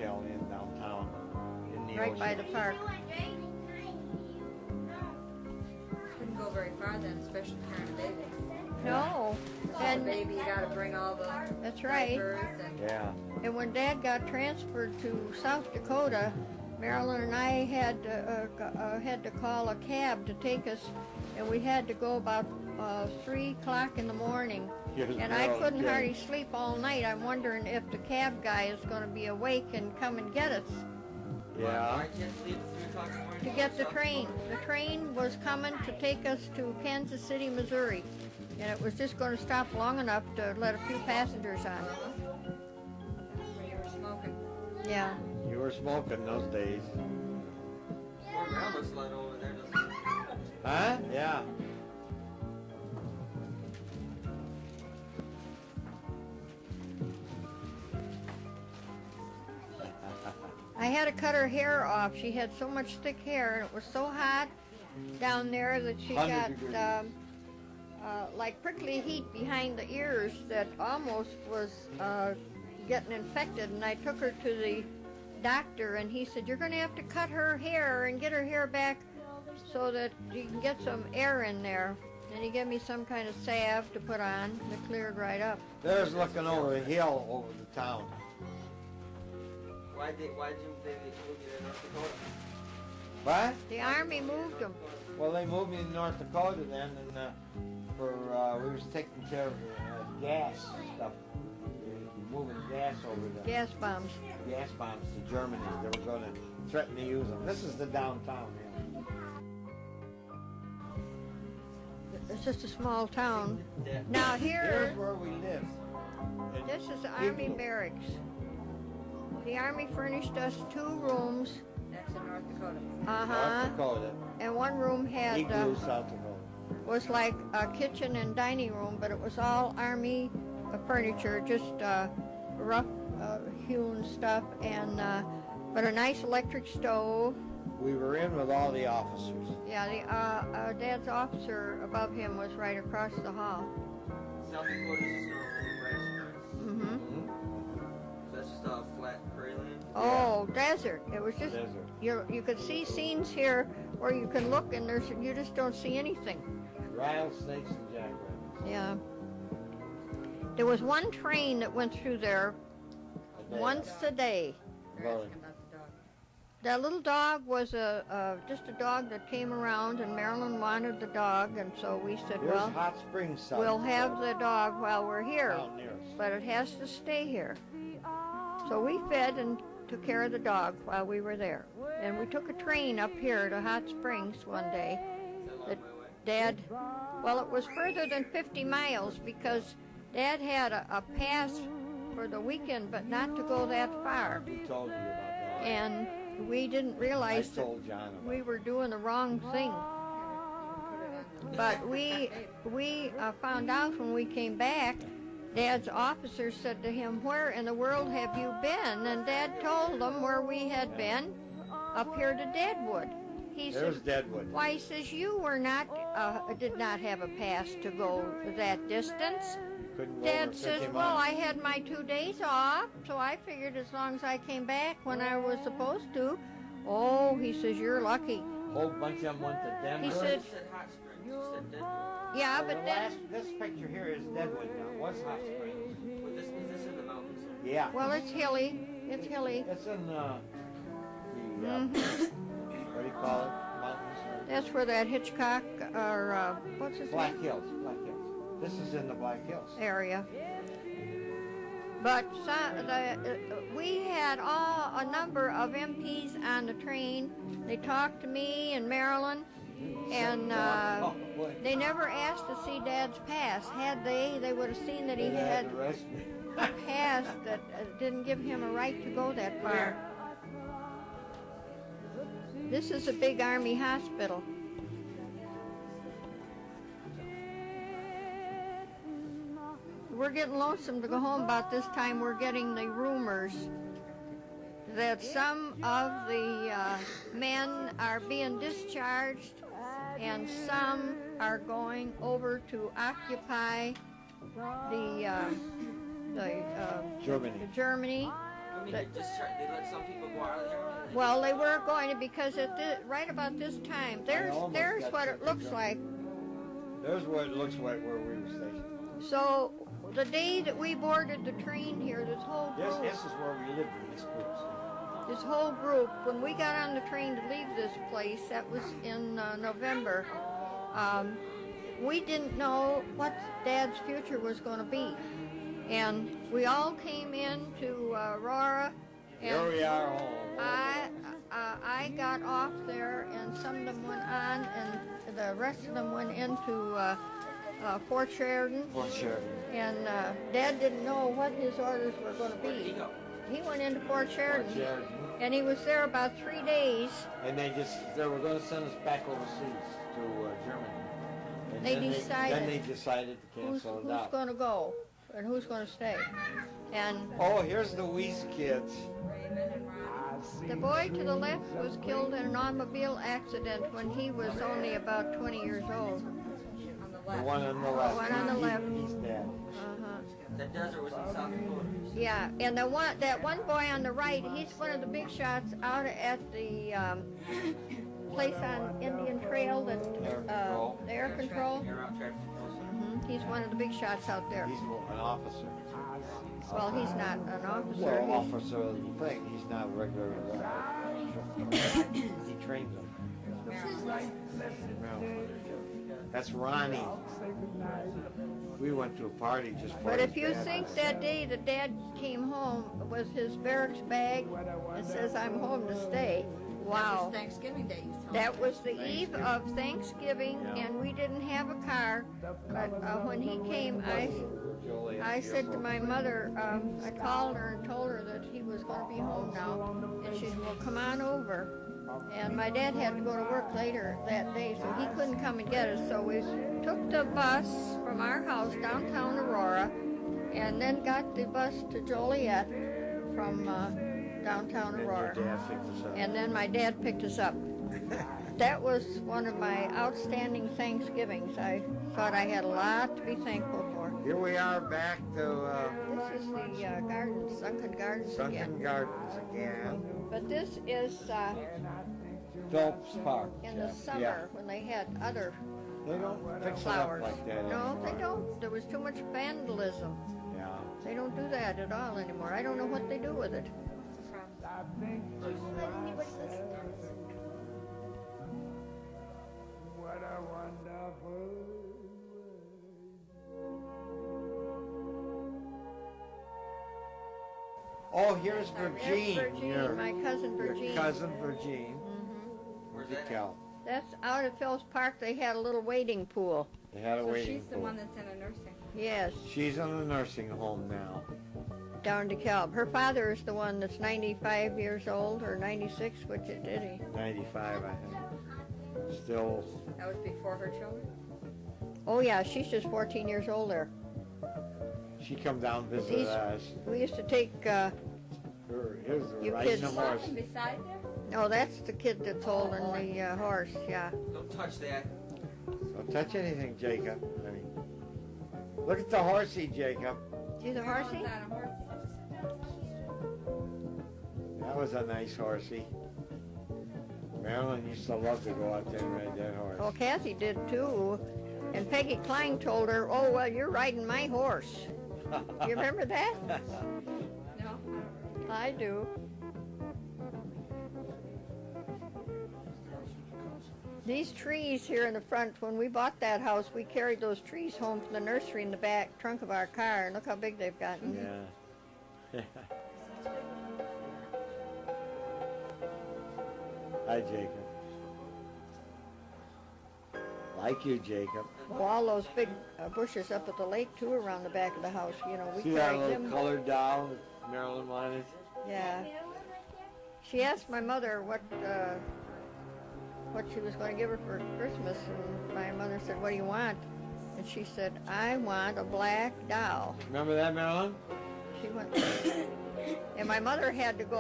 motel in downtown in the right ocean. by the park. Couldn't go very far then, especially carrying a baby. No, And the baby, you got to bring all the that's right. diapers and Yeah. And when Dad got transferred to South Dakota, Marilyn and I had to call a cab to take us, and we had to go about 3 o'clock in the morning. Here's And I Marilyn couldn't again. hardly sleep all night. I'm wondering if the cab guy is going to be awake and come and get us Yeah. I can't leave at 3 o'clock in the morning. to get the train. The train was coming to take us to Kansas City, Missouri, and it was just going to stop long enough to let a few passengers on. when you were smoking. Yeah. You were smoking those days. Poor grandma slid over there, doesn't she? Huh? Yeah. I had to cut her hair off. She had so much thick hair, and it was so hot down there that she 100 degrees. got like prickly heat behind the ears that almost was getting infected. And I took her to the doctor, and he said, "You're going to have to cut her hair and get her hair back so that you can get some air in there." And he gave me some kind of salve to put on that cleared right up. There's looking over the hill over the town. Why did you they move you to North Dakota? What? The Army moved them. Well, they moved me to North Dakota then, and we was taking care of gas stuff, moving gas over the Gas bombs. gas bombs to Germany. They were going to threaten to use them. This is the downtown here. It's just a small town. Yeah. Now here, Here's where we live. And this is the Army barracks. The Army furnished us 2 rooms, That's in North Dakota. North Dakota, and one room had Igloo, South Dakota. was like a kitchen and dining room, but it was all Army furniture, just rough hewn stuff, and but a nice electric stove. We were in with all the officers. Yeah, the Dad's officer above him was right across the hall. South Dakota is just north of Bryce. Mm-hmm. So that's just a flat prairie land. Oh, desert! It was just Desert. you could see scenes here where you can look and you just don't see anything. Rattlesnakes and jackrabbits. Yeah. There was one train that went through there once a day. They're asking about the dog. That little dog was just a dog that came around, and Marilyn wanted the dog, and so we said, Here's well, Hot Springs, South we'll Dakota, have the dog while we're here, down near us. but it has to stay here. So we fed and took care of the dog while we were there. And we took a train up here to Hot Springs one day. Is that a long That way away? Dad, well, it was further than 50 miles because Dad had a pass for the weekend, but not to go that far. He told you about that. And we didn't I realize that told John about we it. were doing the wrong thing. But we found out when we came back. Dad's officer said to him, "Where in the world have you been?" And Dad told them where we had been, up here to Deadwood. He There's said, Deadwood. "Why," he says, "you were not, did not have a pass to go that distance." Couldn't go over Dad 50 says, miles. "Well, I had my 2 days off, so I figured as long as I came back when I was supposed to." Oh, he says, "You're lucky." Whole bunch of them went to Denver. He You said, said Hot Springs. You said Denver. "Yeah, Well, but the then, this picture here is Deadwood now. What's Hot Springs? What, is this in the mountains? Yeah. well, it's hilly. It's hilly. It's in the Mhm. what do you call it? Mountains. That's where that Hitchcock, or what's his Black name? Hills. Black Hills. This is in the Black Hills. Area. But we had a number of MPs on the train. They talked to me and Marilyn, and Oh, boy. they never asked to see Dad's pass. Had they would have seen that he They had to arrest me. a pass that didn't give him a right to go that far. This is a big Army hospital. We're getting lonesome to go home about this time. We're getting the rumors that some of the men are being discharged and some are going over to occupy the Germany. Germany. mean, they let some people go out of there. Well, they were going to, because right about this time, there's what it looks like. There's what it looks like where we were stationed. So the day that we boarded the train here, this whole group, This is where we lived in this group. this whole group, when we got on the train to leave this place, that was in November, we didn't know what Dad's future was going to be. And we all came into Aurora, Here and we are home. I got off there, and some of them went on, and the rest of them went into Fort Sheridan. Fort Sheridan. And Dad didn't know what his orders were going to be. He went into Fort Sheridan, and he was there about 3 days. And they were going to send us back overseas to Germany. And They decided. Then they decided to cancel it out. Who's going to go, and who's going to stay. And Oh, here's the Weiss kids. Raymond and Ron. the boy to the left was killed in an automobile accident when he was only about 20 years old. On the The left. one on the left. one on the left. He's dead. Uh-huh. That desert was in South Dakota. Yeah, and that one boy on the right, he's one of the big shots out at the place on Indian Trail, that the air control. Air out traffic control center. He's one of the big shots out there. He's an officer. Well, he's not an officer. Well, officer of the thing. He's not a regular. He trains them. That's Ronnie. We went to a party just for But his if you dad. think that day that Dad came home with his barracks bag and says, "I'm home to stay," That wow. was Thanksgiving Day. That was the eve of Thanksgiving, and we didn't have a car. But when he came, I said to my mother, I called her and told her that he was going to be home now. And she said, "Well, come on over." And my dad had to go to work later that day, so he couldn't come and get us. So we took the bus from our house downtown Aurora, and then got the bus to Joliet from downtown Aurora. And then my dad picked us up. That was one of my outstanding Thanksgivings. I thought I had a lot to be thankful for. Here we are back to This is the gardens, Sunken Gardens Sunken again. Gardens again. But this is Phelps Park. in the summer Yeah. when they had other They don't fix flowers. it up like that No, anymore. they don't. There was too much vandalism. Yeah. They don't do that at all anymore. I don't know what they do with it. What a wonderful Oh, here's There's Virgin. Virgin, my cousin Your Virgin. cousin Virgin. Where's that? Decal. That's out at Phil's Park. They had a little wading pool. They had a So waiting she's the pool. one that's in a nursing. Yes, She's in a nursing home now. down to DeKalb. Her father is the one that's 95 years old, or 96, which it did he. 95, I think. Still, That was before her children. Oh yeah, she's just 14 years older. she come down and visit These- us. We used to take, Here's the You riding kids- the horse. Beside there? oh, that's the kid that's holding the horse, yeah. Don't touch that. Don't touch anything, Jacob. I mean, look at the horsey, Jacob. See the horsey? Not a horse. That was a nice horsey. Marilyn used to love to go out there and ride that horse. Well, Kathy did too. And Peggy Klein told her, "Oh, well, you're riding my horse." Do you remember that? No. I do. These trees here in the front, when we bought that house, we carried those trees home from the nursery in the back trunk of our car, and look how big they've gotten. Yeah. Hi, Jacob. Like you, Jacob. Well, all those big bushes up at the lake too around the back of the house, you know, we See that carried little them. colored doll that Marilyn wanted? Yeah. She asked my mother what she was going to give her for Christmas, and my mother said, "What do you want?" And she said, "I want a black doll." Remember that, Marilyn? She went, and my mother had to go